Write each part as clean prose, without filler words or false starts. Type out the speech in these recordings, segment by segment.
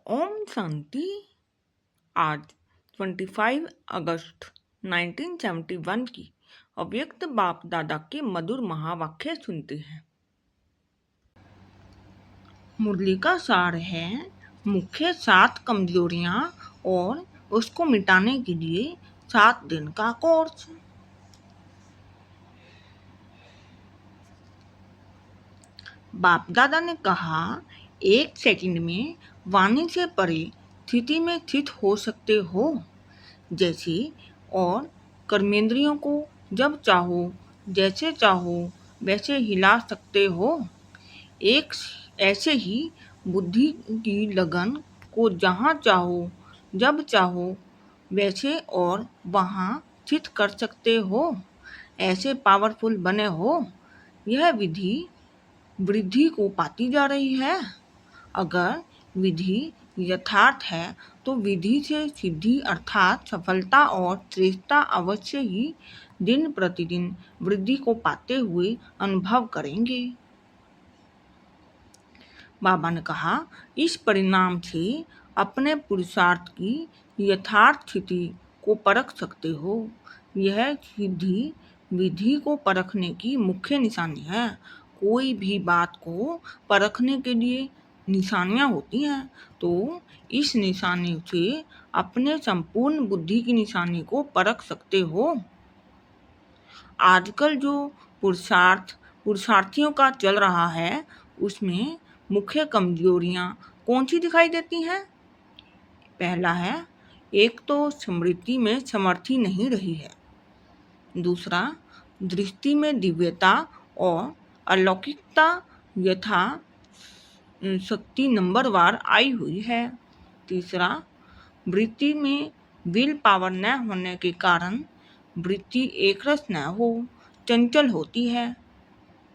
ओम शांति। आज 25 अगस्त 1971 की अव्यक्त बाप दादा के मधुर महावाक्य सुनते हैं। मुरली का सार है मुख्य 7 कमजोरियां और उसको मिटाने के लिए 7 दिन का कोर्स। बाप दादा ने कहा, 1 सेकंड में वाणी से परे स्थिति में स्थित हो सकते हो, जैसे, और कर्मेंद्रियों को जब चाहो जैसे चाहो वैसे हिला सकते हो। एक ऐसे ही बुद्धि की लगन को जहाँ चाहो जब चाहो वैसे और वहाँ स्थित कर सकते हो। ऐसे पावरफुल बने हो। यह विधि वृद्धि को पाती जा रही है। अगर विधि यथार्थ है तो विधि से सिद्धि अर्थात सफलता और श्रेष्ठता अवश्य ही दिन प्रतिदिन वृद्धि को पाते हुए अनुभव करेंगे। बाबा ने कहा, इस परिणाम से अपने पुरुषार्थ की यथार्थ स्थिति को परख सकते हो। यह सिद्धि विधि को परखने की मुख्य निशानी है। कोई भी बात को परखने के लिए निशानियां होती हैं, तो इस निशानी से अपने संपूर्ण बुद्धि की निशानी को परख सकते हो। आजकल जो पुरुषार्थियों का चल रहा है, उसमें मुख्य कमजोरियां कौन सी दिखाई देती हैं? पहला है, एक तो स्मृति में समर्थी नहीं रही है। दूसरा, दृष्टि में दिव्यता और अलौकिकता यथा शक्ति नंबरवार आई हुई है। तीसरा, वृत्ति में विल पावर न होने के कारण वृत्ति एकरस न हो, चंचल होती है।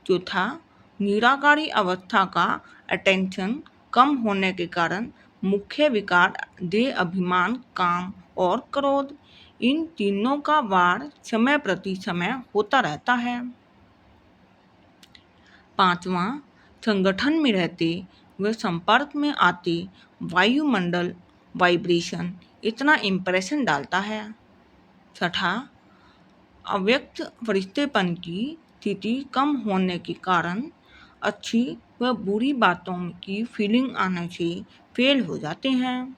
चौथा, निराकारी अवस्था का अटेंशन कम होने के कारण मुख्य विकार देह अभिमान, काम और क्रोध, इन तीनों का वार समय प्रति समय होता रहता है। पांचवा, संगठन में रहते व संपर्क में आते वायुमंडल वाइब्रेशन इतना इम्प्रेशन डालता है। छठा, अव्यक्त फरिश्तेपन की स्थिति कम होने के कारण अच्छी व बुरी बातों की फीलिंग आने से फेल हो जाते हैं।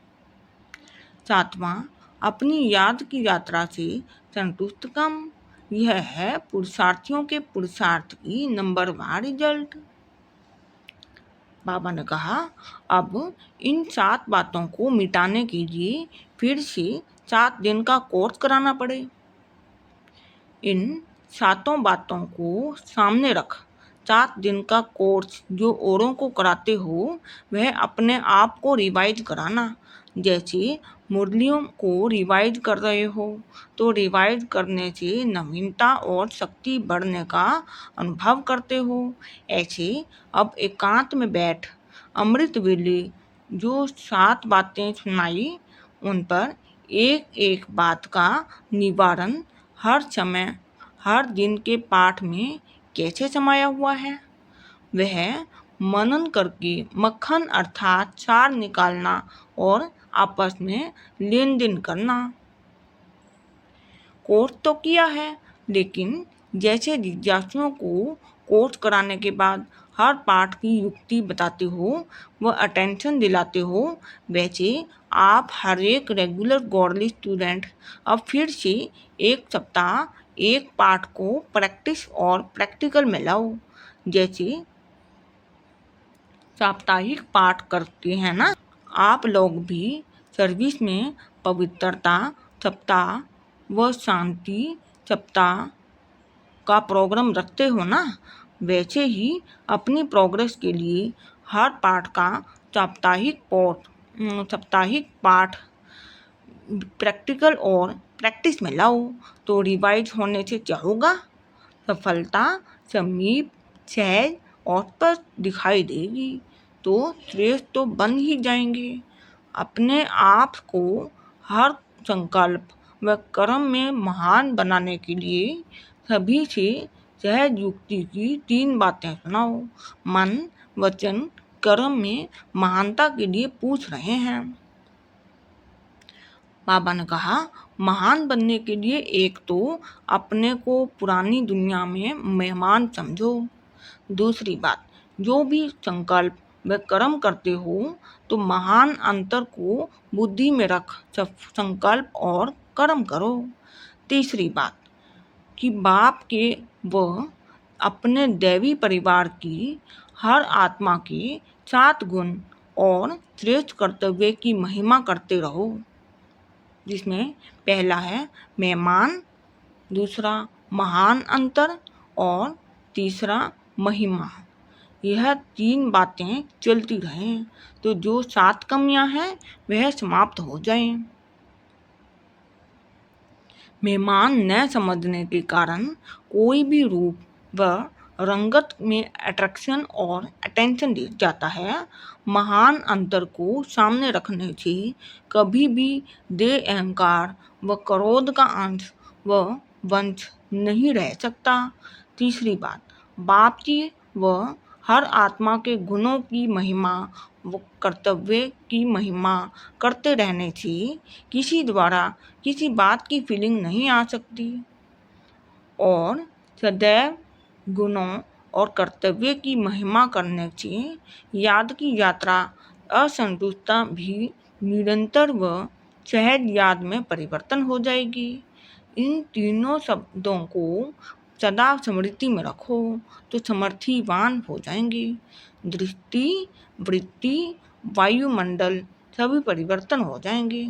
सातवां, अपनी याद की यात्रा से संतुष्ट कम। यह है पुरुषार्थियों के पुरुषार्थ की नंबरवार रिजल्ट। बाबा ने कहा, अब इन 7 बातों को मिटाने के लिए फिर से 7 दिन का कोर्स कराना पड़े। इन 7 बातों को सामने रख 7 दिन का कोर्स जो औरों को कराते हो, वह अपने आप को रिवाइज कराना। जैसे मुरलियों को रिवाइज कर रहे हो, तो रिवाइज करने से नवीनता और शक्ति बढ़ने का अनुभव करते हो। ऐसे अब एकांत में बैठ अमृत वेले जो 7 बातें सुनाई, उन पर एक एक बात का निवारण हर समय हर दिन के पाठ में कैसे समाया हुआ है, वह मनन करके मक्खन अर्थात सार निकालना और आपस में लेन देन करना। कोर्स तो किया है, लेकिन जैसे जिज्ञासुओं को कोर्स कराने के बाद हर पाठ की युक्ति बताते हो व अटेंशन दिलाते हो, वैसे आप हर एक रेगुलर गॉडली स्टूडेंट अब फिर से 1 सप्ताह एक पाठ को प्रैक्टिस और प्रैक्टिकल में लाओ। जैसे साप्ताहिक पाठ करते हैं ना, आप लोग भी सर्विस में पवित्रता सप्ताह व शांति सप्ताह का प्रोग्राम रखते हो ना, वैसे ही अपनी प्रोग्रेस के लिए हर पाठ का साप्ताहिक पाठ प्रैक्टिकल और प्रैक्टिस में लाओ, तो रिवाइज होने से क्या होगा? सफलता समीप सहज और स्पष्ट दिखाई देगी, तो श्रेष्ठ तो बन ही जाएंगे। अपने आप को हर संकल्प व कर्म में महान बनाने के लिए सभी से सहज युक्ति की 3 बातें सुनाओ। मन, वचन, कर्म में महानता के लिए पूछ रहे हैं। बाबा ने कहा, महान बनने के लिए एक तो अपने को पुरानी दुनिया में मेहमान समझो। दूसरी बात, जो भी संकल्प व कर्म करते हो तो महान अंतर को बुद्धि में रख संकल्प और कर्म करो। तीसरी बात कि बाप के व अपने दैवी परिवार की हर आत्मा के 7 गुण और श्रेष्ठ कर्तव्य की महिमा करते रहो, जिसमें पहला है मेहमान, दूसरा महान अंतर और तीसरा महिमा। यह 3 बातें चलती रहें तो जो 7 कमियां हैं वह समाप्त हो जाएं। मेहमान न समझने के कारण कोई भी रूप व रंगत में अट्रैक्शन और अटेंशन दे जाता है। महान अंतर को सामने रखने से कभी भी देह अहंकार व क्रोध का अंश व वंश नहीं रह सकता। तीसरी बात, बाप की व हर आत्मा के गुणों की महिमा व कर्तव्य की महिमा करते रहने से किसी द्वारा किसी बात की फीलिंग नहीं आ सकती और सदैव गुणों और कर्तव्य की महिमा करने से याद की यात्रा असंतुष्टता भी निरंतर व सहज याद में परिवर्तन हो जाएगी। इन तीनों शब्दों को सदा स्मृति में रखो तो समर्थिवान हो जाएंगे। दृष्टि, वृत्ति, वायुमंडल सभी परिवर्तन हो जाएंगे।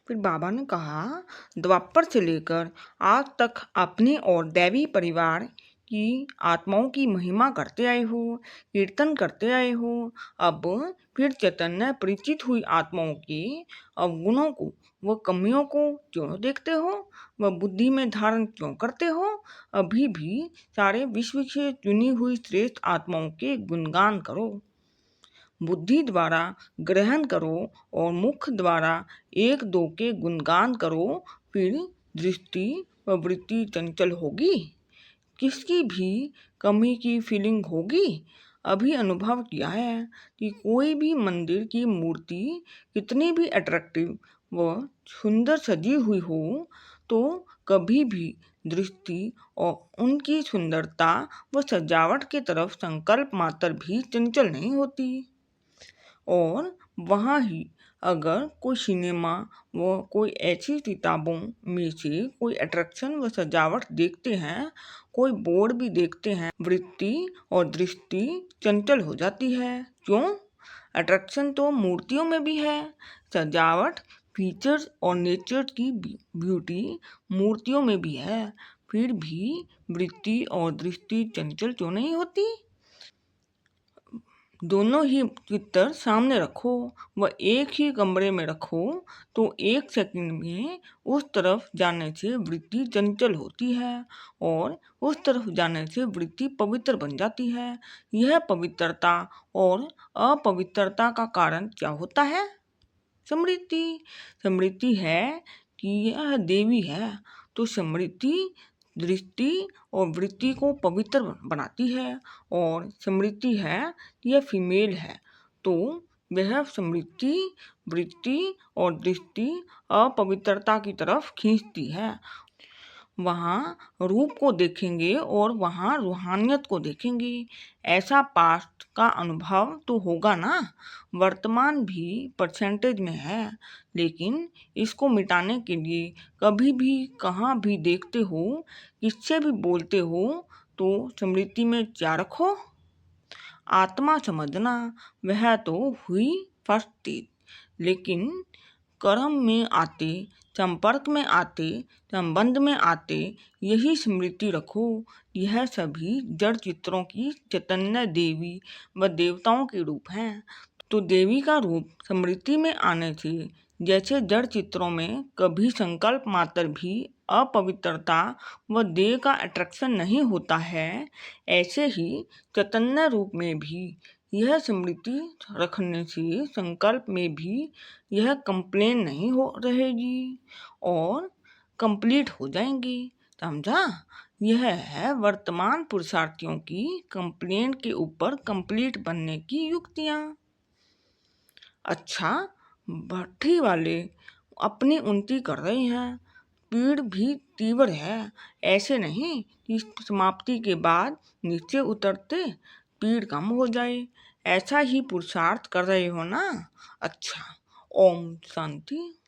फिर बाबा ने कहा, द्वापर से लेकर आज तक अपने और दैवी परिवार की आत्माओं की महिमा करते आए हो, कीर्तन करते आए हो। अब फिर चैतन्य परिचित हुई आत्माओं के अवगुणों को व कमियों को क्यों देखते हो, वह बुद्धि में धारण क्यों करते हो। अभी भी सारे विश्व से चुनी हुई श्रेष्ठ आत्माओं के गुणगान करो, बुद्धि द्वारा ग्रहण करो और मुख द्वारा 1-2 के गुणगान करो। फिर दृष्टि व वृत्ति चंचल होगी, किसकी भी कमी की फीलिंग होगी। अभी अनुभव किया है कि कोई भी मंदिर की मूर्ति कितनी भी अट्रैक्टिव व सुंदर सजी हुई हो तो कभी भी दृष्टि और उनकी सुंदरता व सजावट की तरफ संकल्प मात्र भी चंचल नहीं होती। और वहाँ ही अगर कोई सिनेमा व कोई ऐसी किताबों में से कोई अट्रैक्शन व सजावट देखते हैं, कोई बोर्ड भी देखते हैं, वृत्ति और दृष्टि चंचल हो जाती है। क्यों? अट्रैक्शन तो मूर्तियों में भी है, सजावट, फीचर्स और नेचर की ब्यूटी मूर्तियों में भी है, फिर भी वृत्ति और दृष्टि चंचल क्यों नहीं होती। दोनों ही चित्र सामने रखो व एक ही कमरे में रखो तो 1 सेकंड में उस तरफ जाने से वृत्ति चंचल होती है और उस तरफ जाने से वृत्ति पवित्र बन जाती है। यह पवित्रता और अपवित्रता का कारण क्या होता है? स्मृति। स्मृति है कि यह देवी है तो स्मृति दृष्टि और वृत्ति को पवित्र बनाती है और स्मृति है कि यह फीमेल है तो वह स्मृति, वृत्ति और दृष्टि अपवित्रता की तरफ खींचती है। वहाँ रूप को देखेंगे और वहाँ रूहानियत को देखेंगे। ऐसा पास्ट का अनुभव तो होगा ना। वर्तमान भी परसेंटेज में है, लेकिन इसको मिटाने के लिए कभी भी कहाँ भी देखते हो, किससे भी बोलते हो तो स्मृति में क्या रखो? आत्मा समझना, वह तो हुई फर्स्ट चीज, लेकिन कर्म में आते, संपर्क में आते, संबंध में आते यही स्मृति रखो। यह सभी जड़ चित्रों की चैतन्य देवी व देवताओं के रूप हैं। तो देवी का रूप स्मृति में आने से जैसे जड़ चित्रों में कभी संकल्प मात्र भी अपवित्रता व देह का अट्रैक्शन नहीं होता है, ऐसे ही चैतन्य रूप में भी यह स्मृति रखने से संकल्प में भी यह कंप्लेन नहीं हो रहेगी और कंप्लीट हो जाएंगी। समझा? यह है वर्तमान पुरुषार्थियों की कंप्लेंट के ऊपर कंप्लीट बनने की युक्तियाँ। अच्छा, भट्ठी वाले अपनी उन्नति कर रहे हैं, पीड़ भी तीव्र है। ऐसे नहीं कि समाप्ति के बाद नीचे उतरते पीड़ कम हो जाए। ऐसा ही पुरुषार्थ कर रहे हो ना? अच्छा, ओम शांति।